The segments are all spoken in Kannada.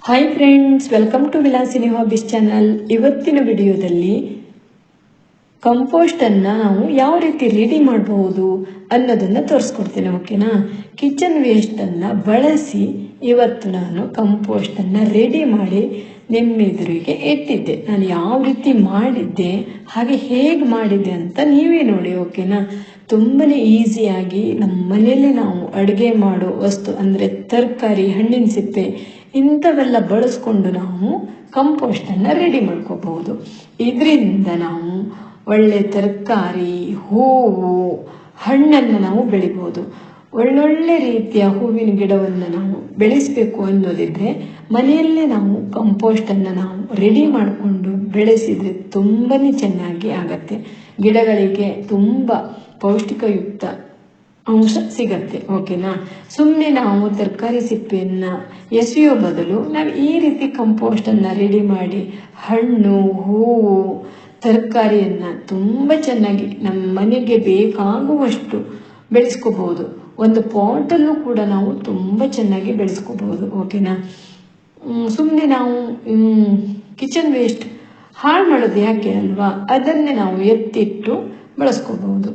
Hi friends, welcome to Vilasini hobbies channel. ಇವತ್ತಿನ ವಿಡಿಯೋದಲ್ಲಿ ಕಂಪೋಸ್ಟನ್ನು ನಾವು ಯಾವ ರೀತಿ ರೆಡಿ ಮಾಡಬಹುದು ಅನ್ನೋದನ್ನು ತೋರಿಸ್ಕೊಡ್ತೇನೆ. ಓಕೆನಾ? ಕಿಚನ್ ವೇಸ್ಟನ್ನು ಬಳಸಿ ಇವತ್ತು ನಾನು ಕಂಪೋಸ್ಟನ್ನು ರೆಡಿ ಮಾಡಿ ನಿಮ್ಮೆದುರಿಗೆ ಇಟ್ಟಿದ್ದೆ. ನಾನು ಯಾವ ರೀತಿ ಮಾಡಿದ್ದೆ ಹಾಗೆ ಹೇಗೆ ಮಾಡಿದ್ದೆ ಅಂತ ನೀವೇ ನೋಡಿ. ಓಕೆನಾ? ತುಂಬಾ ಈಸಿಯಾಗಿ ನಮ್ಮ ಮನೆಯಲ್ಲಿ ನಾವು ಅಡುಗೆ ಮಾಡೋ ವಸ್ತು ಅಂದರೆ ತರಕಾರಿ, ಹಣ್ಣಿನ ಸಿಪ್ಪೆ ಇಂಥವೆಲ್ಲ ಬಳಸ್ಕೊಂಡು ನಾವು ಕಂಪೋಸ್ಟನ್ನು ರೆಡಿ ಮಾಡ್ಕೋಬಹುದು. ಇದರಿಂದ ನಾವು ಒಳ್ಳೆ ತರಕಾರಿ, ಹೂವು, ಹಣ್ಣನ್ನು ನಾವು ಬೆಳಿಬೋದು. ಒಳ್ಳೊಳ್ಳೆ ರೀತಿಯ ಹೂವಿನ ಗಿಡವನ್ನು ನಾವು ಬೆಳೆಸಬೇಕು ಅನ್ನೋದಿದ್ರೆ ಮನೆಯಲ್ಲೇ ನಾವು ಕಂಪೋಸ್ಟನ್ನು ನಾವು ರೆಡಿ ಮಾಡಿಕೊಂಡು ಬೆಳೆಸಿದರೆ ತುಂಬಾ ಚೆನ್ನಾಗಿ ಆಗತ್ತೆ. ಗಿಡಗಳಿಗೆ ತುಂಬ ಪೌಷ್ಟಿಕಯುಕ್ತ ಅಂಶ ಸಿಗತ್ತೆ. ಓಕೆನಾ? ಸುಮ್ಮನೆ ನಾವು ತರಕಾರಿ ಸಿಪ್ಪೆಯನ್ನು ಎಸೆಯೋ ಬದಲು ನಾವು ಈ ರೀತಿ ಕಂಪೋಸ್ಟನ್ನು ರೆಡಿ ಮಾಡಿ ಹಣ್ಣು, ಹೂವು, ತರಕಾರಿಯನ್ನು ತುಂಬ ಚೆನ್ನಾಗಿ ನಮ್ಮ ಮನೆಗೆ ಬೇಕಾಗುವಷ್ಟು ಬೆಳೆಸ್ಕೋಬಹುದು. ಒಂದು ಪಾಟಲ್ಲೂ ಕೂಡ ನಾವು ತುಂಬ ಚೆನ್ನಾಗಿ ಬೆಳೆಸ್ಕೋಬಹುದು. ಓಕೆನಾ? ಸುಮ್ಮನೆ ನಾವು ಕಿಚನ್ ವೇಸ್ಟ್ ಹಾಳು ಮಾಡೋದು ಯಾಕೆ ಅಲ್ವಾ? ಅದನ್ನೇ ನಾವು ಎತ್ತಿಟ್ಟು ಬಳಸ್ಕೋಬಹುದು.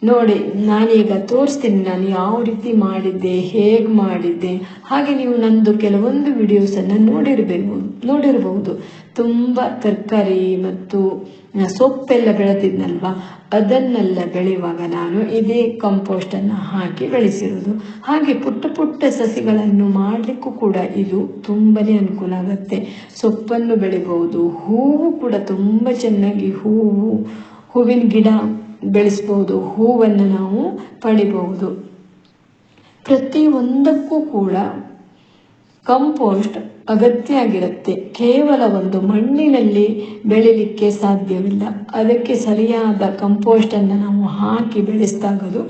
ನೋಡಿ, ನಾನೀಗ ತೋರಿಸ್ತೀನಿ ನಾನು ಯಾವ ರೀತಿ ಮಾಡಿದ್ದೆ, ಹೇಗೆ ಮಾಡಿದ್ದೆ. ಹಾಗೆ ನೀವು ನಂದು ಕೆಲವೊಂದು ವಿಡಿಯೋಸನ್ನು ನೋಡಿರಬಹುದು. ತುಂಬ ತರಕಾರಿ ಮತ್ತು ಸೊಪ್ಪೆಲ್ಲ ಬೆಳೆದಿದ್ನಲ್ವ, ಅದನ್ನೆಲ್ಲ ಬೆಳೆಯುವಾಗ ನಾನು ಇದೇ ಕಂಪೋಸ್ಟನ್ನು ಹಾಕಿ ಬೆಳೆಸಿರೋದು. ಹಾಗೆ ಪುಟ್ಟ ಪುಟ್ಟ ಸಸಿಗಳನ್ನು ಮಾಡಲಿಕ್ಕೂ ಕೂಡ ಇದು ತುಂಬಾ ಅನುಕೂಲ ಆಗುತ್ತೆ. ಸೊಪ್ಪನ್ನು ಬೆಳಿಬಹುದು, ಹೂವು ಕೂಡ ತುಂಬ ಚೆನ್ನಾಗಿ ಹೂವಿನ ಗಿಡ ಬೆಳೆಸ್ಬೋದು, ಹೂವನ್ನು ನಾವು ಪಡಿಬಹುದು. ಪ್ರತಿಯೊಂದಕ್ಕೂ ಕೂಡ ಕಂಪೋಸ್ಟ್ ಅಗತ್ಯ ಆಗಿರುತ್ತೆ. ಕೇವಲ ಒಂದು ಮಣ್ಣಿನಲ್ಲಿ ಬೆಳಿಲಿಕ್ಕೆ ಸಾಧ್ಯವಿಲ್ಲ. ಅದಕ್ಕೆ ಸರಿಯಾದ ಕಂಪೋಸ್ಟನ್ನು ನಾವು ಹಾಕಿ ಬೆಳೆಸಿದಾಗದು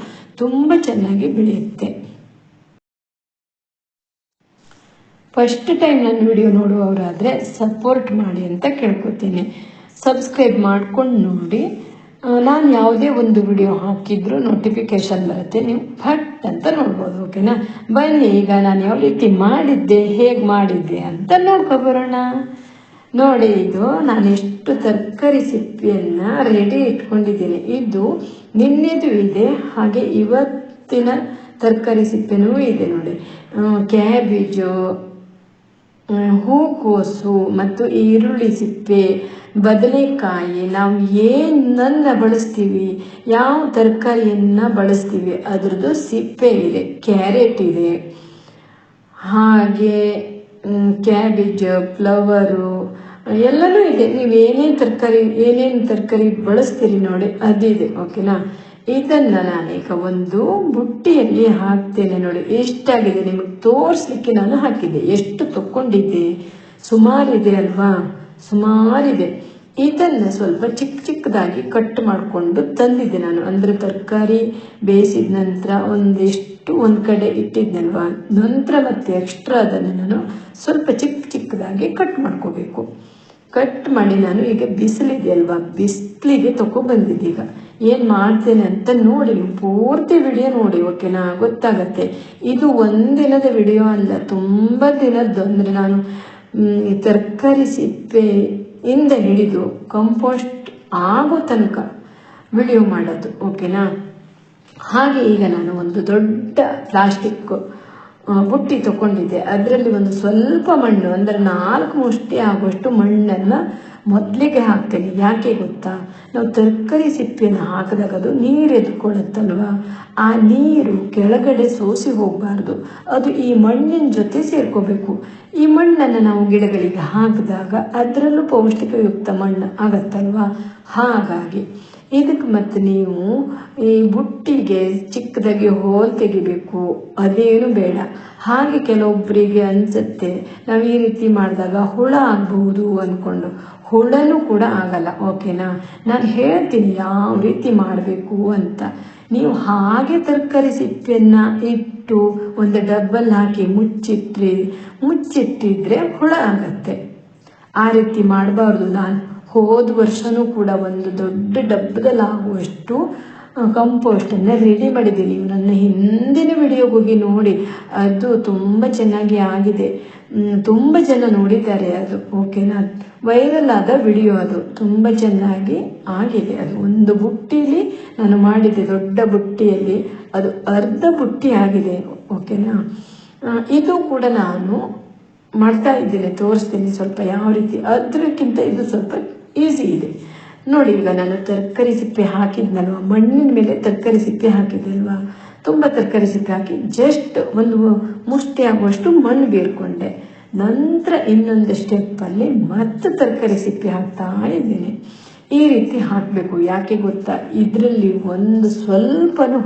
ತುಂಬ ಚೆನ್ನಾಗಿ ಬೆಳೆಯುತ್ತೆ. ಫಸ್ಟ್ ಟೈಮ್ ನನ್ನ ವಿಡಿಯೋ ನೋಡುವವರಾದರೆ ಸಪೋರ್ಟ್ ಮಾಡಿ ಅಂತ ಕೇಳ್ಕೊತೀನಿ. ಸಬ್ಸ್ಕ್ರೈಬ್ ಮಾಡ್ಕೊಂಡು ನೋಡಿ. ನಾನು ಯಾವುದೇ ಒಂದು ವಿಡಿಯೋ ಹಾಕಿದ್ರು ನೋಟಿಫಿಕೇಶನ್ ಬರುತ್ತೆ, ನೀವು ಫಟ್ ಅಂತ ನೋಡ್ಬೋದು. ಓಕೆನಾ? ಬನ್ನಿ, ಈಗ ನಾನು ಯಾವ ರೀತಿ ಮಾಡಿದ್ದೆ, ಹೇಗೆ ಮಾಡಿದ್ದೆ ಅಂತ ನೋಡ್ಕೊಬರೋಣ. ನೋಡಿ, ಇದು ನಾನು ಎಷ್ಟು ತರಕಾರಿ ಸಿಪ್ಪೆಯನ್ನು ರೆಡಿ ಇಟ್ಕೊಂಡಿದ್ದೀನಿ. ಇದು ನಿನ್ನೆದು ಇದೆ, ಹಾಗೆ ಇವತ್ತಿನ ತರಕಾರಿ ಸಿಪ್ಪೆನೂ ಇದೆ. ನೋಡಿ, ಕ್ಯಾಬೇಜು, ಹೂಕೋಸು ಮತ್ತು ಈರುಳ್ಳಿ ಸಿಪ್ಪೆ, ಬದನೆಕಾಯಿ, ನಾವು ಏನನ್ನ ಬಳಸ್ತೀವಿ, ಯಾವ ತರಕಾರಿಯನ್ನು ಬಳಸ್ತೀವಿ ಅದರದ್ದು ಸಿಪ್ಪೆ ಇದೆ. ಕ್ಯಾರೆಟ್ ಇದೆ, ಹಾಗೆ ಕ್ಯಾಬೇಜ್, ಫ್ಲವರು ಎಲ್ಲನೂ ಇದೆ. ನೀವು ಏನೇನು ತರಕಾರಿ ಬಳಸ್ತೀರಿ ನೋಡಿ ಅದಿದೆ. ಓಕೆನಾ? ಇದನ್ನು ನಾನೀಗ ಒಂದು ಬುಟ್ಟಿಯಲ್ಲಿ ಹಾಕ್ತೇನೆ. ನೋಡಿ ಎಷ್ಟಾಗಿದೆ, ನಿಮಗೆ ತೋರಿಸ್ಲಿಕ್ಕೆ ನಾನು ಹಾಕಿದ್ದೆ. ಎಷ್ಟು ತಗೊಂಡಿದ್ದೆ, ಸುಮಾರಿದೆ ಅಲ್ವಾ? ಸುಮಾರಿದೆ. ಇದನ್ನು ಸ್ವಲ್ಪ ಚಿಕ್ಕದಾಗಿ ಕಟ್ ಮಾಡಿಕೊಂಡು ತಂದಿದ್ದೆ ನಾನು. ಅಂದರೆ ತರಕಾರಿ ಬೇಯಿಸಿದ ನಂತರ ಒಂದು ಕಡೆ ಇಟ್ಟಿದ್ದಲ್ವ, ನಂತರ ಮತ್ತೆ ಎಕ್ಸ್ಟ್ರಾ ಅದನ್ನು ನಾನು ಸ್ವಲ್ಪ ಚಿಕ್ಕದಾಗಿ ಕಟ್ ಮಾಡ್ಕೋಬೇಕು. ಕಟ್ ಮಾಡಿ ನಾನು ಈಗ ಬಿಸಿಲಿದೆ ಅಲ್ವಾ, ಬಿಸಿಲಿಗೆ ತಗೊಬಂದಿದ್ದೆ. ಈಗ ಏನು ಮಾಡ್ತೇನೆ ಅಂತ ನೋಡಿ, ಪೂರ್ತಿ ವಿಡಿಯೋ ನೋಡಿ. ಓಕೆನಾ? ಗೊತ್ತಾಗತ್ತೆ. ಇದು ಒಂದಿನದ ವಿಡಿಯೋ ಅಲ್ಲ, ತುಂಬ ದಿನದ್ದು. ಅಂದರೆ ನಾನು ತರಕಾರಿ ಸಿಪ್ಪೆಯಿಂದ ಹಿಡಿದು ಕಂಪೋಸ್ಟ್ ಆಗೋ ತನಕ ವಿಡಿಯೋ ಮಾಡೋದು. ಓಕೆನಾ? ಹಾಗೆ ಈಗ ನಾನು ಒಂದು ದೊಡ್ಡ ಪ್ಲಾಸ್ಟಿಕ್ ಬುಟ್ಟಿ ತಗೊಂಡಿದ್ದೆ. ಅದರಲ್ಲಿ ಒಂದು ಸ್ವಲ್ಪ ಮಣ್ಣು, ಅಂದರೆ 4 ಮುಷ್ಟಿ ಆಗುವಷ್ಟು ಮಣ್ಣನ್ನು ಮೊದಲಿಗೆ ಹಾಕ್ತೇನೆ. ಯಾಕೆ ಗೊತ್ತಾ? ನಾವು ತರಕಾರಿ ಸಿಪ್ಪೆಯನ್ನು ಹಾಕಿದಾಗ ಅದು ನೀರು ಎದ್ಕೊಳ್ಳುತ್ತಲ್ವ, ಆ ನೀರು ಕೆಳಗಡೆ ಸೋಸಿ ಹೋಗಬಾರ್ದು. ಅದು ಈ ಮಣ್ಣಿನ ಜೊತೆ ಸೇರ್ಕೋಬೇಕು. ಈ ಮಣ್ಣನ್ನು ನಾವು ಗಿಡಗಳಿಗೆ ಹಾಕಿದಾಗ ಅದರಲ್ಲೂ ಪೌಷ್ಟಿಕಯುಕ್ತ ಮಣ್ಣು ಆಗತ್ತಲ್ವ. ಹಾಗಾಗಿ ಇದಕ್ಕೆ ಮತ್ತೆ ನೀವು ಈ ಬುಟ್ಟಿಗೆ ಚಿಕ್ಕದಾಗಿ ಹೋಲ್ ತೆಗಿಬೇಕು, ಅದೇನು ಬೇಡ. ಹಾಗೆ ಕೆಲವೊಬ್ಬರಿಗೆ ಅನಿಸುತ್ತೆ ನಾವು ಈ ರೀತಿ ಮಾಡಿದಾಗ ಹುಳ ಆಗ್ಬಹುದು ಅಂದ್ಕೊಂಡು. ಹುಳನೂ ಕೂಡ ಆಗಲ್ಲ. ಓಕೆನಾ? ನಾನು ಹೇಳ್ತೀನಿ ಯಾವ ರೀತಿ ಮಾಡಬೇಕು ಅಂತ. ನೀವು ಹಾಗೆ ತರಕಾರಿ ಸಿಪ್ಪೆಯನ್ನು ಇಟ್ಟು ಒಂದು ಡಬ್ಬಲ್ಲಿ ಹಾಕಿ ಮುಚ್ಚಿಟ್ಟಿದ್ರೆ ಹುಳ ಆಗತ್ತೆ. ಆ ರೀತಿ ಮಾಡಬಾರ್ದು. ನಾನು ಹೋದ ವರ್ಷನೂ ಕೂಡ ಒಂದು ದೊಡ್ಡ ಡಬ್ಬದಲ್ಲಿ ಆಗುವಷ್ಟು ಕಂಪೋಸ್ಟನ್ನು ರೆಡಿ ಮಾಡಿದ್ದೀನಿ. ನನ್ನ ಹಿಂದಿನ ವಿಡಿಯೋಗೆ ಹೋಗಿ ನೋಡಿ, ಅದು ತುಂಬ ಚೆನ್ನಾಗಿ ಆಗಿದೆ. ತುಂಬ ಜನ ನೋಡಿದ್ದಾರೆ ಅದು, ಓಕೆನಾ. ವೈರಲ್ ಆದ ವಿಡಿಯೋ ಅದು, ತುಂಬ ಚೆನ್ನಾಗಿ ಆಗಿದೆ. ಅದು ಒಂದು ಬುಟ್ಟಿಲಿ ನಾನು ಮಾಡಿದ್ದೆ, ದೊಡ್ಡ ಬುಟ್ಟಿಯಲ್ಲಿ ಅದು ಅರ್ಧ ಬುಟ್ಟಿ ಆಗಿದೆ, ಓಕೆನಾ. ಇದು ಕೂಡ ನಾನು ಮಾಡ್ತಾ ಇದ್ದೇನೆ, ತೋರಿಸ್ತೀನಿ ಸ್ವಲ್ಪ ಯಾವ ರೀತಿ. ಅದಕ್ಕಿಂತ ಇದು ಸ್ವಲ್ಪ ಈಸಿ ಇದೆ ನೋಡಿ. ಈಗ ನಾನು ತರಕಾರಿ ಸಿಪ್ಪೆ ಹಾಕಿದ್ನಲ್ವ, ಮಣ್ಣಿನ ಮೇಲೆ ತರಕಾರಿ ಸಿಪ್ಪೆ ಹಾಕಿದ್ದಲ್ವಾ, ತುಂಬ ತರಕಾರಿ ಸಿಪ್ಪೆ ಹಾಕಿ ಜಸ್ಟ್ ಒಂದು ಮುಷ್ಟಿ ಆಗುವಷ್ಟು ಮಣ್ಣು ಬೇರ್ಕೊಂಡೆ. ನಂತರ ಇನ್ನೊಂದು ಸ್ಟೆಪ್ಪಲ್ಲಿ ಮತ್ತೆ ತರಕಾರಿ ಸಿಪ್ಪೆ ಹಾಕ್ತಾ ಇದ್ದೇನೆ. ಈ ರೀತಿ ಹಾಕಬೇಕು. ಯಾಕೆ ಗೊತ್ತಾ, ಇದರಲ್ಲಿ ಒಂದು ಸ್ವಲ್ಪನೂ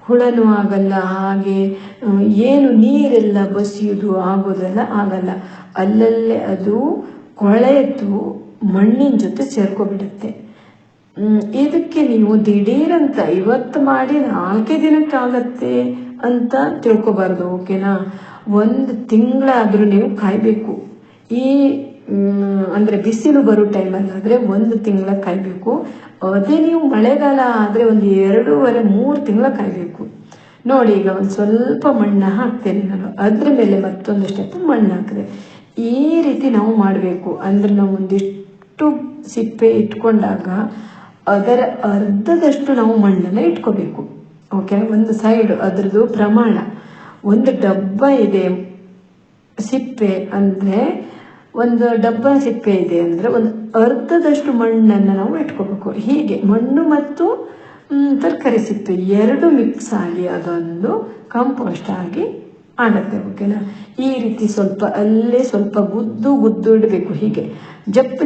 ಹುಳನೂ ಆಗಲ್ಲ, ಹಾಗೆ ಏನು ನೀರೆಲ್ಲ ಬಸಿಯೋದು ಆಗೋದೆಲ್ಲ ಆಗಲ್ಲ. ಅಲ್ಲಲ್ಲೇ ಅದು ಕೊಳೆತು ಮಣ್ಣಿನ ಜೊತೆ ಸೇರ್ಕೊಬಿಡುತ್ತೆ. ಇದಕ್ಕೆ ನೀವು ದಿಢೀರಂತ ಇವತ್ತು ಮಾಡಿ 4 ದಿನಕ್ಕಾಗತ್ತೆ ಅಂತ ತಿಳ್ಕೊಬಾರ್ದು, ಓಕೆನಾ. 1 ತಿಂಗಳಾದರೂ ನೀವು ಕಾಯಬೇಕು. ಈ ಅಂದರೆ ಬಿಸಿಲು ಬರೋ ಟೈಮಲ್ಲಾದರೆ 1 ತಿಂಗಳ ಕಾಯಬೇಕು. ಅದೇ ನೀವು ಮಳೆಗಾಲ ಆದರೆ ಒಂದು 2.5-3 ತಿಂಗಳ ಕಾಯಬೇಕು ನೋಡಿ. ಈಗ ಒಂದು ಸ್ವಲ್ಪ ಮಣ್ಣು ಹಾಕ್ತೇನೆ ನಾನು, ಅದ್ರ ಮೇಲೆ ಮತ್ತೊಂದು ಸ್ಟೆಪ್ ಮಣ್ಣು ಹಾಕಿದೆ. ಈ ರೀತಿ ನಾವು ಮಾಡಬೇಕು. ಅಂದರೆ ನಾವು ಒಂದಿಷ್ಟು ಸಿಪ್ಪೆ ಇಟ್ಕೊಂಡಾಗ ಅದರ ಅರ್ಧದಷ್ಟು ನಾವು ಮಣ್ಣನ್ನು ಇಟ್ಕೋಬೇಕು, ಓಕೆ. ಒಂದು ಸೈಡು ಅದರದ್ದು ಪ್ರಮಾಣ, ಒಂದು ಡಬ್ಬ ಇದೆ ಸಿಪ್ಪೆ ಅಂದರೆ, ಒಂದು ಡಬ್ಬ ಸಿಪ್ಪೆ ಇದೆ ಅಂದರೆ ಒಂದು ಅರ್ಧದಷ್ಟು ಮಣ್ಣನ್ನು ನಾವು ಇಟ್ಕೋಬೇಕು. ಹೀಗೆ ಮಣ್ಣು ಮತ್ತು ತರಕಾರಿ ಸಿಪ್ಪೆ 2 ಮಿಕ್ಸ್ ಆಗಿ ಅದೊಂದು ಕಂಪೋಸ್ಟ್ ಆಗಿ ಆಗುತ್ತೆ, ಓಕೆನಾ. ಈ ರೀತಿ ಸ್ವಲ್ಪ ಅಲ್ಲೇ ಸ್ವಲ್ಪ ಗುದ್ದು ಇಡಬೇಕು, ಹೀಗೆ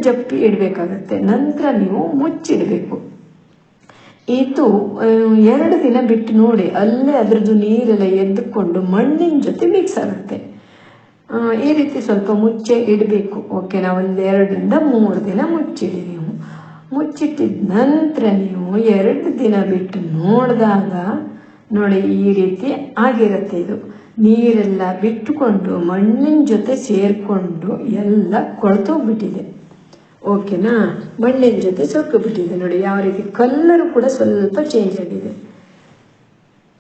ಜಪ್ಪಿ ಇಡಬೇಕಾಗತ್ತೆ. ನಂತರ ನೀವು ಮುಚ್ಚಿಡಬೇಕು. ಇದು 2 ದಿನ ಬಿಟ್ಟು ನೋಡಿ, ಅಲ್ಲೇ ಅದರದ್ದು ನೀರೆಲ್ಲ ಎದ್ದುಕೊಂಡು ಮಣ್ಣಿನ ಜೊತೆ ಮಿಕ್ಸ್ ಆಗುತ್ತೆ. ಈ ರೀತಿ ಸ್ವಲ್ಪ ಮುಚ್ಚೆ ಇಡಬೇಕು, ಓಕೆನಾ. 1-2-3 ದಿನ ಮುಚ್ಚಿಡಿ. ನೀವು ಮುಚ್ಚಿಟ್ಟಿದ ನಂತರ ನೀವು 2 ದಿನ ಬಿಟ್ಟು ನೋಡಿದಾಗ ನೋಡಿ ಈ ರೀತಿ ಆಗಿರುತ್ತೆ. ಇದು ನೀರೆಲ್ಲ ಬಿಟ್ಟುಕೊಂಡು ಮಣ್ಣಿನ ಜೊತೆ ಸೇರಿಕೊಂಡು ಎಲ್ಲ ಕೊಳ್ತೋಗ್ಬಿಟ್ಟಿದೆ, ಓಕೆನಾ. ಮಣ್ಣಿನ ಜೊತೆ ಸೊಕ್ಕಿಬಿಟ್ಟಿದೆ ನೋಡಿ, ಯಾವ ರೀತಿ ಕಲ್ಲರು ಕೂಡ ಸ್ವಲ್ಪ ಚೇಂಜ್ ಆಗಿದೆ.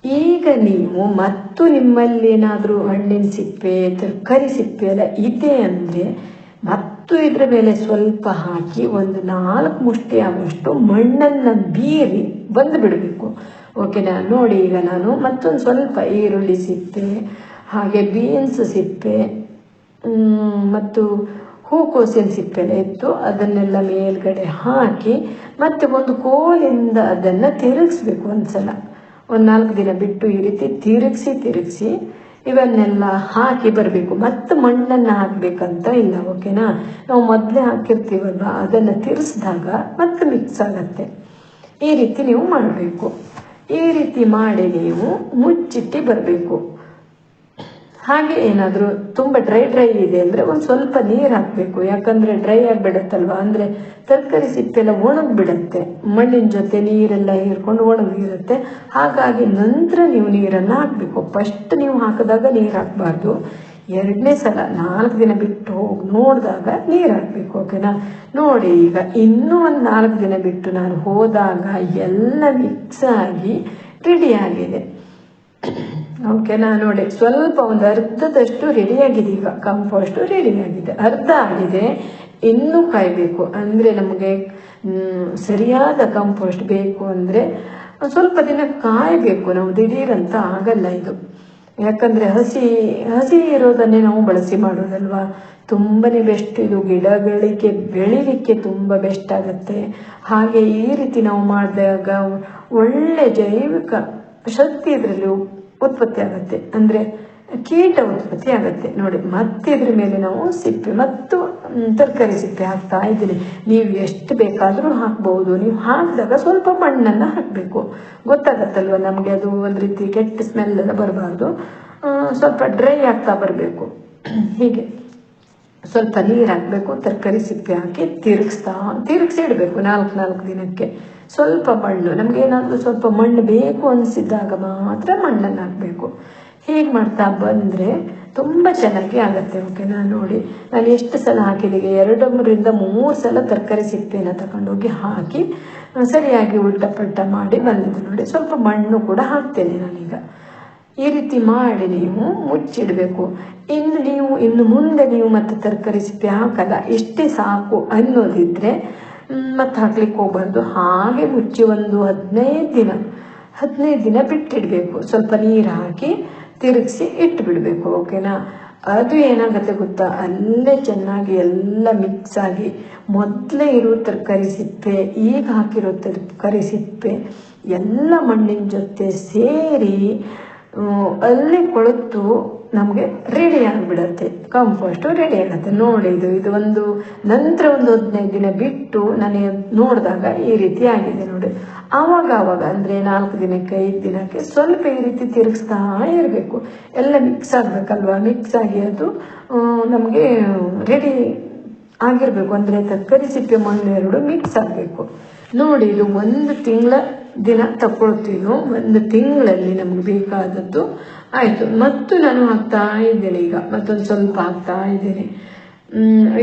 ಈಗ ನೀವು ಮತ್ತು ನಿಮ್ಮಲ್ಲಿ ಏನಾದರೂ ಹಣ್ಣಿನ ಸಿಪ್ಪೆ ತರಕಾರಿ ಸಿಪ್ಪೆ ಎಲ್ಲ ಇದೆ ಅಂದರೆ ಮತ್ತು ಇದರ ಮೇಲೆ ಸ್ವಲ್ಪ ಹಾಕಿ ಒಂದು 4 ಮುಷ್ಟಿ ಆಗುವಷ್ಟು ಮಣ್ಣನ್ನು ಬೀರಿ ಬಂದು ಬಿಡಬೇಕು, ಓಕೆನಾ. ನೋಡಿ ಈಗ ನಾನು ಮತ್ತೊಂದು ಸ್ವಲ್ಪ ಈರುಳ್ಳಿ ಸಿಪ್ಪೆ, ಹಾಗೆ ಬೀನ್ಸ್ ಸಿಪ್ಪೆ ಮತ್ತು ಹೂಕೋಸಿನ ಸಿಪ್ಪೆ ಎಲ್ಲ ಇತ್ತು, ಅದನ್ನೆಲ್ಲ ಮೇಲ್ಗಡೆ ಹಾಕಿ ಮತ್ತೆ ಒಂದು ಕೋಲಿಂದ ಅದನ್ನು ತಿರುಗಿಸ್ಬೇಕು. ಒಂದ್ಸಲ 4 ದಿನ ಬಿಟ್ಟು ಈ ರೀತಿ ತಿರುಗಿಸಿ ಇವನ್ನೆಲ್ಲ ಹಾಕಿ ಬರಬೇಕು. ಮತ್ತೆ ಮಣ್ಣನ್ನು ಹಾಕಬೇಕಂತ ಇಲ್ಲ, ಓಕೆನಾ. ನಾವು ಮೊದಲೇ ಹಾಕಿರ್ತೀವಲ್ವ, ಅದನ್ನು ತಿರ್ಸಿದಾಗ ಮತ್ತೆ ಮಿಕ್ಸ್ ಆಗತ್ತೆ. ಈ ರೀತಿ ನೀವು ಮಾಡಬೇಕು. ಈ ರೀತಿ ಮಾಡಿ ನೀವು ಮುಚ್ಚಿಟ್ಟು ಬರಬೇಕು. ಹಾಗೆ ಏನಾದರೂ ತುಂಬ ಡ್ರೈ ಇದೆ ಅಂದರೆ ಒಂದು ಸ್ವಲ್ಪ ನೀರು ಹಾಕಬೇಕು, ಯಾಕಂದರೆ ಡ್ರೈ ಆಗಿಬಿಡುತ್ತಲ್ವ. ಅಂದರೆ ತರಕಾರಿ ಸಿಪ್ಪೆಲ್ಲ ಒಣಗಿಬಿಡುತ್ತೆ, ಮಣ್ಣಿನ ಜೊತೆ ನೀರೆಲ್ಲ ಹೀರ್ಕೊಂಡು ಒಣಗಿರುತ್ತೆ. ಹಾಗಾಗಿ ನಂತರ ನೀವು ನೀರನ್ನು ಹಾಕಬೇಕು. ಫಸ್ಟ್ ನೀವು ಹಾಕಿದಾಗ ನೀರು ಹಾಕಬಾರ್ದು, 2ನೇ ಸಲ 4 ದಿನ ಬಿಟ್ಟು ಹೋಗಿ ನೋಡಿದಾಗ ನೀರು ಹಾಕಬೇಕು, ಓಕೆನಾ. ನೋಡಿ ಈಗ ಇನ್ನೂ ಒಂದು 4 ದಿನ ಬಿಟ್ಟು ನಾನು ಹೋದಾಗ ಎಲ್ಲ ಮಿಕ್ಸ್ ಆಗಿ ರೆಡಿಯಾಗಿದೆ, ಓಕೆನಾ. ನೋಡಿ ಸ್ವಲ್ಪ ಒಂದು ಅರ್ಧದಷ್ಟು ರೆಡಿಯಾಗಿದೆ. ಈಗ ಕಂಪೋಸ್ಟು ರೆಡಿಯಾಗಿದೆ, ಅರ್ಧ ಆಗಿದೆ, ಇನ್ನೂ ಕಾಯಬೇಕು. ಅಂದರೆ ನಮಗೆ ಸರಿಯಾದ ಕಂಪೋಸ್ಟ್ ಬೇಕು ಅಂದರೆ ಸ್ವಲ್ಪ ದಿನ ಕಾಯಬೇಕು. ನಾವು ದಿಢೀರಂತ ಆಗಲ್ಲ ಇದು, ಯಾಕಂದರೆ ಹಸಿ ಇರೋದನ್ನೇ ನಾವು ಬಳಸಿ ಮಾಡೋದಲ್ವ. ತುಂಬಾ ಬೆಸ್ಟ್ ಇದು, ಗಿಡಗಳಿಗೆ ಬೆಳಿಲಿಕ್ಕೆ ತುಂಬ ಬೆಸ್ಟ್ ಆಗುತ್ತೆ. ಹಾಗೆ ಈ ರೀತಿ ನಾವು ಮಾಡಿದಾಗ ಒಳ್ಳೆ ಜೈವಿಕ ಶಕ್ತಿ ಇದರಲ್ಲಿ ಉತ್ಪತ್ತಿ ಆಗುತ್ತೆ, ಅಂದರೆ ಕೀಟ ಉತ್ಪತ್ತಿ ಆಗುತ್ತೆ ನೋಡಿ. ಮತ್ತೆ ಇದ್ರ ಮೇಲೆ ನಾವು ಸಿಪ್ಪೆ ಮತ್ತು ತರಕಾರಿ ಸಿಪ್ಪೆ ಹಾಕ್ತಾ ಇದ್ದೀನಿ. ನೀವು ಎಷ್ಟು ಬೇಕಾದರೂ ಹಾಕ್ಬಹುದು. ನೀವು ಹಾಕಿದಾಗ ಸ್ವಲ್ಪ ಮಣ್ಣನ್ನು ಹಾಕಬೇಕು, ಗೊತ್ತಾಗತ್ತಲ್ವ ನಮಗೆ. ಅದು ಒಂದು ರೀತಿ ಕೆಟ್ಟ ಸ್ಮೆಲ್ ಎಲ್ಲ ಬರಬಾರ್ದು, ಸ್ವಲ್ಪ ಡ್ರೈ ಆಗ್ತಾ ಬರಬೇಕು. ಹೀಗೆ ಸ್ವಲ್ಪ ನೀರು ಹಾಕಬೇಕು, ತರಕಾರಿ ಸಿಪ್ಪೆ ಹಾಕಿ ತಿರುಗಿಸಿ ಇಡಬೇಕು 4 ದಿನಕ್ಕೆ. ಸ್ವಲ್ಪ ಮಣ್ಣು, ನಮಗೇನಾದರೂ ಸ್ವಲ್ಪ ಮಣ್ಣು ಬೇಕು ಅನಿಸಿದಾಗ ಮಾತ್ರ ಮಣ್ಣನ್ನು ಹಾಕಬೇಕು. ಹೀಗೆ ಮಾಡ್ತಾ ಬಂದರೆ ತುಂಬ ಚೆನ್ನಾಗಿ ಆಗುತ್ತೆ. ಓಕೆನಾ, ನೋಡಿ ನಾನು ಎಷ್ಟು ಸಲ ಹಾಕಿದ್ದೀಗೆ, 2-3 ಸಲ ತರಕಾರಿ ಸಿಪ್ಪೆನ ತಗೊಂಡೋಗಿ ಹಾಕಿ ಸರಿಯಾಗಿ ಉಲ್ಟಪಲ್ಟ ಮಾಡಿ ಬಂದಿದ್ದು ನೋಡಿ. ಸ್ವಲ್ಪ ಮಣ್ಣು ಕೂಡ ಹಾಕ್ತೇನೆ ನಾನೀಗ. ಈ ರೀತಿ ಮಾಡಿ ನೀವು ಮುಚ್ಚಿಡಬೇಕು. ಇನ್ನು ಮುಂದೆ ನೀವು ಮತ್ತೆ ತರಕಾರಿ ಸಿಪ್ಪೆ ಹಾಕಲ್ಲ, ಇಷ್ಟೇ ಸಾಕು ಅನ್ನೋದಿದ್ರೆ ಮತ್ತೆ ಹಾಕ್ಲಿಕ್ಕೆ ಹೋಗ್ಬಾರ್ದು. ಹಾಗೆ ಮುಚ್ಚಿ ಒಂದು 15 ದಿನ ಬಿಟ್ಟಿಡಬೇಕು. ಸ್ವಲ್ಪ ನೀರು ಹಾಕಿ ತಿರುಗಿಸಿ ಇಟ್ಟುಬಿಡಬೇಕು. ಓಕೆನಾ, ಅದು ಏನಾಗುತ್ತೆ ಗೊತ್ತಾ, ಅಲ್ಲೇ ಚೆನ್ನಾಗಿ ಎಲ್ಲ ಮಿಕ್ಸ್ ಆಗಿ ಮೊದಲೇ ಇರೋ ತರಕಾರಿ ಸಿಪ್ಪೆ, ಈಗ ಹಾಕಿರೋ ತರಕಾರಿ ಸಿಪ್ಪೆ ಎಲ್ಲ ಮಣ್ಣಿನ ಜೊತೆ ಸೇರಿ ಅಲ್ಲಿ ಕೊಳೆತು ನಮಗೆ ರೆಡಿ ಆಗಿಬಿಡತ್ತೆ, ಕಂಪೋಸ್ಟು ರೆಡಿ ಆಗುತ್ತೆ. ನೋಡಿ ಇದು ಒಂದು ನಂತರ ಒಂದು 15 ದಿನ ಬಿಟ್ಟು ನನಗೆ ನೋಡಿದಾಗ ಈ ರೀತಿ ಆಗಿದೆ ನೋಡಿ. ಆವಾಗ ಅಂದರೆ 4 ದಿನಕ್ಕೆ 5 ದಿನಕ್ಕೆ ಸ್ವಲ್ಪ ಈ ರೀತಿ ತಿರುಗಿಸ್ತಾ ಇರಬೇಕು. ಎಲ್ಲ ಮಿಕ್ಸ್ ಆಗಬೇಕಲ್ವಾ, ಮಿಕ್ಸ್ ಆಗಿ ಅದು ನಮಗೆ ರೆಡಿ ಆಗಿರಬೇಕು. ಅಂದರೆ ತರಕಾರಿ ಸಿಪ್ಪೆ ಮಣ್ಣು 2 ಮಿಕ್ಸ್ ಆಗಬೇಕು. ನೋಡಿ, ಇದು 1 ತಿಂಗಳ ದಿನ ತಗೊಳ್ತೀನೋ, 1 ತಿಂಗಳಲ್ಲಿ ನಮ್ಗೆ ಬೇಕಾದದ್ದು ಆಯಿತು. ಮತ್ತು ನಾನು ಹಾಕ್ತಾ ಇದ್ದೇನೆ, ಈಗ ಮತ್ತೊಂದು ಸ್ವಲ್ಪ ಹಾಕ್ತಾ ಇದ್ದೇನೆ.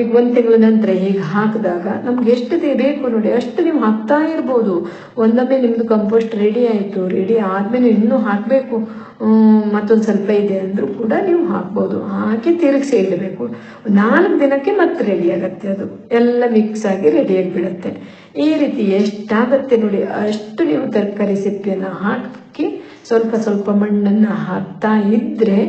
ಈಗ 1 ತಿಂಗಳ ನಂತರ ಹೀಗೆ ಹಾಕಿದಾಗ ನಮ್ಗೆ ಎಷ್ಟು ಬೇಕು ನೋಡಿ ಅಷ್ಟು ನೀವು ಹಾಕ್ತಾ ಇರ್ಬೋದು. ಒಂದೊಮ್ಮೆ ನಿಮ್ಮದು ಕಂಪೋಸ್ಟ್ ರೆಡಿ ಆಯಿತು, ರೆಡಿ ಆದಮೇಲೆ ಇನ್ನೂ ಹಾಕಬೇಕು ಮತ್ತೊಂದು ಸ್ವಲ್ಪ ಇದೆ ಅಂದರೂ ಕೂಡ ನೀವು ಹಾಕ್ಬೋದು. ಹಾಕಿ ತಿರುಗಿಸಿ ಇಡಬೇಕು. 4 ದಿನಕ್ಕೆ ಮತ್ತೆ ರೆಡಿ ಆಗುತ್ತೆ, ಅದು ಎಲ್ಲ ಮಿಕ್ಸ್ ಆಗಿ ರೆಡಿಯಾಗಿಬಿಡುತ್ತೆ. ಈ ರೀತಿ ಎಷ್ಟಾಗತ್ತೆ ನೋಡಿ ಅಷ್ಟು ನೀವು ತರಕಾರಿ ಸಿಪ್ಪೆಯನ್ನು ಹಾಕಿ ಸ್ವಲ್ಪ ಮಣ್ಣನ್ನು ಹಾಕ್ತಾ ಇದ್ದರೆ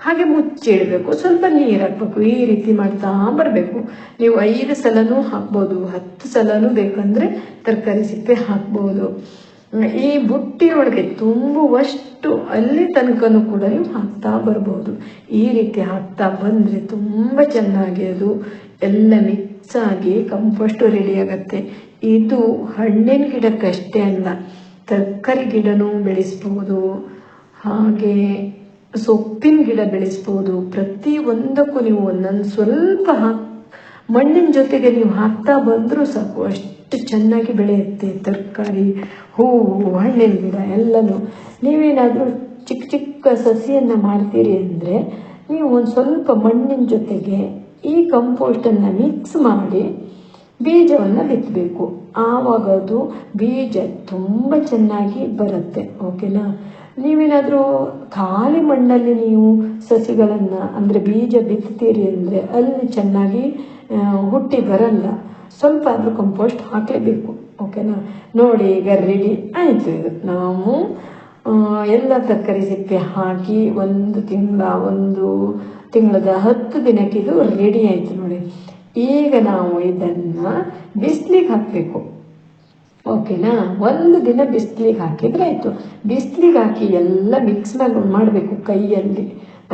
ಹಾಗೆ ಮುಚ್ಚಿಡಬೇಕು. ಸ್ವಲ್ಪ ನೀರು ಹಾಕಬೇಕು. ಈ ರೀತಿ ಮಾಡ್ತಾ ಬರಬೇಕು. ನೀವು 5 ಸಲನೂ ಹಾಕ್ಬೋದು, 10 ಸಲನೂ ಬೇಕಂದರೆ ತರಕಾರಿ ಸಿಪ್ಪೆ ಹಾಕ್ಬೋದು. ಈ ಬುಟ್ಟಿಯೊಳಗೆ ತುಂಬುವಷ್ಟು ಅಲ್ಲಿ ತನಕನೂ ಕೂಡ ನೀವು ಹಾಕ್ತಾ ಬರ್ಬೋದು. ಈ ರೀತಿ ಹಾಕ್ತಾ ಬಂದರೆ ತುಂಬ ಚೆನ್ನಾಗಿ ಅದು ಎಲ್ಲ ಮಿಕ್ಸ್ ಆಗಿ ಕಂಪೋಸ್ಟು ರೆಡಿ ಆಗುತ್ತೆ. ಇದು ಹಣ್ಣಿನ ಗಿಡಕ್ಕಷ್ಟೇ ಅಲ್ಲ, ತರಕಾರಿ ಗಿಡನೂ ಬೆಳೆಸ್ಬೋದು, ಹಾಗೆ ಸೊಪ್ಪಿನ ಗಿಡ ಬೆಳೆಸ್ಬೋದು. ಪ್ರತಿಯೊಂದಕ್ಕೂ ನೀವು ಒಂದೊಂದು ಸ್ವಲ್ಪ ಮಣ್ಣಿನ ಜೊತೆಗೆ ನೀವು ಹಾಕ್ತಾ ಬಂದರೂ ಸಾಕು, ಅಷ್ಟು ಚೆನ್ನಾಗಿ ಬೆಳೆಯುತ್ತೆ ತರಕಾರಿ, ಹೂವು, ಹಣ್ಣಿನ ಗಿಡ ಎಲ್ಲನೂ. ನೀವೇನಾದರೂ ಚಿಕ್ಕ ಸಸಿಯನ್ನು ಮಾಡ್ತೀರಿ ಅಂದರೆ ನೀವು ಒಂದು ಸ್ವಲ್ಪ ಮಣ್ಣಿನ ಜೊತೆಗೆ ಈ ಕಂಪೋಸ್ಟನ್ನು ಮಿಕ್ಸ್ ಮಾಡಿ ಬೀಜವನ್ನು ಬಿತ್ತಬೇಕು. ಆವಾಗ ಅದು ಬೀಜ ತುಂಬ ಚೆನ್ನಾಗಿ ಬರುತ್ತೆ. ಓಕೆನಾ, ನೀವೇನಾದರೂ ಖಾಲಿ ಮಣ್ಣಲ್ಲಿ ನೀವು ಸಸಿಗಳನ್ನು ಅಂದರೆ ಬೀಜ ಬಿತ್ತೀರಿ ಅಂದರೆ ಅಲ್ಲಿ ಚೆನ್ನಾಗಿ ಹುಟ್ಟಿ ಬರಲ್ಲ. ಸ್ವಲ್ಪ ಆದರೂ ಕಂಪೋಸ್ಟ್ ಹಾಕಲೇಬೇಕು. ಓಕೆನಾ, ನೋಡಿ ಈಗ ರೆಡಿ ಆಯಿತು. ಇದು ನಾವು ಎಲ್ಲ ತರಕಾರಿ ಸಿಪ್ಪೆ ಹಾಕಿ 1 ತಿಂಗಳದ 10 ದಿನಕ್ಕೆ ಇದು ರೆಡಿ ಆಯಿತು ನೋಡಿ. ಈಗ ನಾವು ಇದನ್ನು ಬಿಸಿಲಿಗೆ ಹಾಕಬೇಕು. ಓಕೆನಾ, 1 ದಿನ ಬಿಸಿಲಿಗೆ ಹಾಕಿದರೆ ಆಯಿತು. ಬಿಸಿಲಿಗೆ ಹಾಕಿ ಎಲ್ಲ ಮಿಕ್ಸ್ ಮಾಡಬೇಕು ಕೈಯಲ್ಲಿ.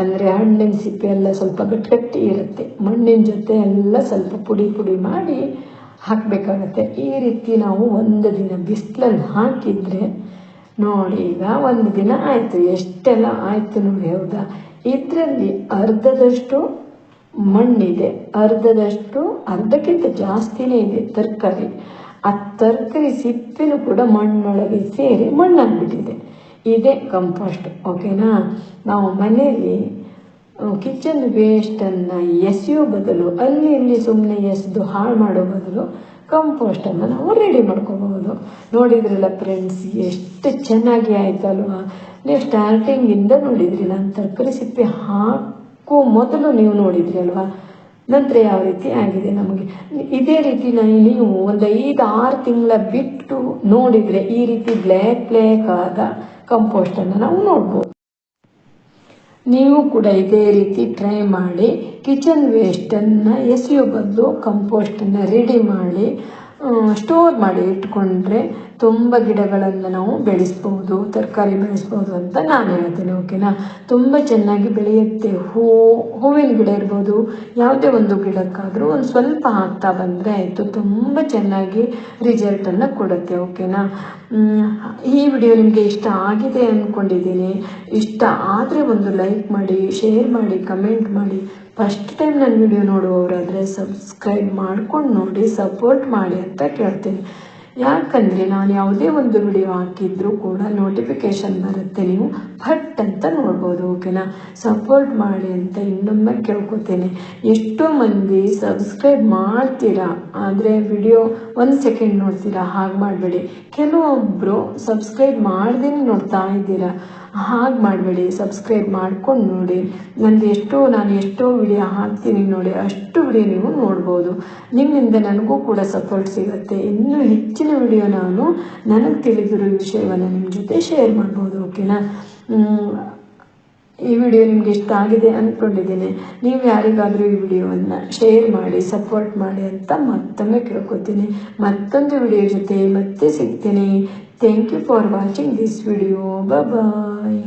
ಅಂದರೆ ಹಣ್ಣಿನ ಸಿಪ್ಪೆ ಎಲ್ಲ ಸ್ವಲ್ಪ ಗಟ್ಟಿ ಇರುತ್ತೆ, ಮಣ್ಣಿನ ಜೊತೆ ಎಲ್ಲ ಸ್ವಲ್ಪ ಪುಡಿ ಮಾಡಿ ಹಾಕಬೇಕಾಗತ್ತೆ. ಈ ರೀತಿ ನಾವು 1 ದಿನ ಬಿಸಿಲಲ್ಲಿ ಹಾಕಿದರೆ ನೋಡಿ, ಈಗ 1 ದಿನ ಆಯಿತು. ಎಷ್ಟೆಲ್ಲ ಆಯಿತು ನೋಡಿ, ಹೌದಾ? ಇದರಲ್ಲಿ ಅರ್ಧದಷ್ಟು ಮಣ್ಣಿದೆ, ಅರ್ಧಕ್ಕಿಂತ ಜಾಸ್ತಿನೇ ಇದೆ ತರಕಾರಿ. ಆ ತರಕಾರಿ ಸಿಪ್ಪೆನೂ ಕೂಡ ಮಣ್ಣೊಳಗೆ ಸೇರಿ ಮಣ್ಣಾಗ್ಬಿಟ್ಟಿದೆ. ಇದೇ ಕಂಪೋಸ್ಟ್. ಓಕೆನಾ, ನಾವು ಮನೆಯಲ್ಲಿ ಕಿಚನ್ ವೇಸ್ಟನ್ನು ಎಸೆಯೋ ಬದಲು ಅಲ್ಲಿ ಇಲ್ಲಿ ಸುಮ್ಮನೆ ಎಸೆದು ಹಾಳು ಮಾಡೋ ಬದಲು ಕಂಪೋಸ್ಟನ್ನು ನಾವು ರೆಡಿ ಮಾಡ್ಕೋಬಹುದು. ನೋಡಿದ್ರಲ್ಲ ಫ್ರೆಂಡ್ಸ್, ಎಷ್ಟು ಚೆನ್ನಾಗಿ ಆಯ್ತಲ್ವಾ? ನೀವು ಸ್ಟಾರ್ಟಿಂಗಿಂದ ನೋಡಿದ್ರಿ, ನಾನು ತರಕಾರಿ ಸಿಪ್ಪೆ ಹಾಕೋ ಮೊದಲು ನೀವು ನೋಡಿದ್ರಿ ಅಲ್ವಾ, ನಂತರ ಯಾವ ರೀತಿ ಆಗಿದೆ ನಮಗೆ. ಇದೇ ರೀತಿ ನೀವು ಒಂದು 5-6 ತಿಂಗಳ ಬಿಟ್ಟು ನೋಡಿದರೆ ಈ ರೀತಿ ಬ್ಲ್ಯಾಕ್ ಆದ ಕಂಪೋಸ್ಟನ್ನು ನಾವು ನೋಡ್ಬೋದು. ನೀವು ಕೂಡ ಇದೇ ರೀತಿ ಟ್ರೈ ಮಾಡಿ. ಕಿಚನ್ ವೇಸ್ಟನ್ನು ಎಸೆಯೋ ಬದಲು ಕಂಪೋಸ್ಟನ್ನು ರೆಡಿ ಮಾಡಿ ಸ್ಟೋರ್ ಮಾಡಿ ಇಟ್ಕೊಂಡ್ರೆ ತುಂಬ ಗಿಡಗಳನ್ನು ನಾವು ಬೆಳೆಸ್ಬೋದು, ತರಕಾರಿ ಬೆಳೆಸ್ಬೋದು ಅಂತ ನಾನು ಹೇಳ್ತೇನೆ. ಓಕೆನಾ, ತುಂಬ ಚೆನ್ನಾಗಿ ಬೆಳೆಯುತ್ತೆ. ಹೂವಿನ ಗಿಡ ಇರ್ಬೋದು, ಯಾವುದೇ ಒಂದು ಗಿಡಕ್ಕಾದರೂ ಒಂದು ಸ್ವಲ್ಪ ಹಾಕ್ತಾ ಬಂದರೆ ಆಯಿತು, ತುಂಬ ಚೆನ್ನಾಗಿ ರಿಸಲ್ಟನ್ನು ಕೊಡುತ್ತೆ. ಓಕೆನಾ, ಈ ವಿಡಿಯೋ ನಿಮಗೆ ಇಷ್ಟ ಆಗಿದೆ ಅಂದ್ಕೊಂಡಿದ್ದೀನಿ. ಇಷ್ಟ ಆದರೆ ಒಂದು ಲೈಕ್ ಮಾಡಿ, ಶೇರ್ ಮಾಡಿ, ಕಮೆಂಟ್ ಮಾಡಿ. ಫಸ್ಟ್ ಟೈಮ್ ನನ್ನ ವಿಡಿಯೋ ನೋಡುವವರಾದರೆ ಸಬ್ಸ್ಕ್ರೈಬ್ ಮಾಡ್ಕೊಂಡು ನೋಡಿ, ಸಪೋರ್ಟ್ ಮಾಡಿ ಅಂತ ಕೇಳ್ತೀನಿ. ಯಾಕಂದರೆ ನಾನು ಯಾವುದೇ ಒಂದು ವಿಡಿಯೋ ಹಾಕಿದ್ರೂ ಕೂಡ ನೋಟಿಫಿಕೇಷನ್ ಬರುತ್ತೆ, ನೀವು ಫಟ್ ಅಂತ ನೋಡ್ಬೋದು. ಓಕೆನಾ? ಸಪೋರ್ಟ್ ಮಾಡಿ ಅಂತ ಇನ್ನೊಮ್ಮೆ ಕೇಳ್ಕೊತೇನೆ. ಎಷ್ಟೋ ಮಂದಿ ಸಬ್ಸ್ಕ್ರೈಬ್ ಮಾಡ್ತೀರಾ, ಆದರೆ ವಿಡಿಯೋ 1 ಸೆಕೆಂಡ್ ನೋಡ್ತೀರಾ. ಹಾಗೆ ಮಾಡಬೇಡಿ. ಕೆಲವೊಬ್ಬರು ಸಬ್ಸ್ಕ್ರೈಬ್ ಮಾಡ್ದೇ ನೋಡ್ತಾ ಇದ್ದೀರಾ. ಹಾಗೆ ಮಾಡಬೇಡಿ, ಸಬ್ಸ್ಕ್ರೈಬ್ ಮಾಡ್ಕೊಂಡು ನೋಡಿ. ನಾನು ಎಷ್ಟೋ ವಿಡಿಯೋ ಹಾಕ್ತೀನಿ ನೋಡಿ, ಅಷ್ಟು ವಿಡಿಯೋ ನೀವು ನೋಡ್ಬೋದು. ನಿಮ್ಮಿಂದ ನನಗೂ ಕೂಡ ಸಪೋರ್ಟ್ ಸಿಗುತ್ತೆ. ಇನ್ನೂ ಹೆಚ್ಚಿನ ವಿಡಿಯೋ ನನಗೆ ತಿಳಿದಿರೋ ವಿಷಯವನ್ನು ನಿಮ್ಮ ಜೊತೆ ಶೇರ್ ಮಾಡ್ಬೋದು. ಓಕೆನಾ? ಈ ವಿಡಿಯೋ ನಿಮ್ಗೆ ಇಷ್ಟ ಆಗಿದೆ ಅಂದ್ಕೊಂಡಿದ್ದೀನಿ. ನೀವು ಯಾರಿಗಾದರೂ ಈ ವಿಡಿಯೋವನ್ನು ಶೇರ್ ಮಾಡಿ, ಸಪೋರ್ಟ್ ಮಾಡಿ ಅಂತ ಮತ್ತೊಮ್ಮೆ ಕೇಳ್ಕೊತೀನಿ. ಮತ್ತೊಂದು ವಿಡಿಯೋ ಜೊತೆ ಮತ್ತೆ ಸಿಗ್ತೀನಿ. Thank you for watching this video. Bye.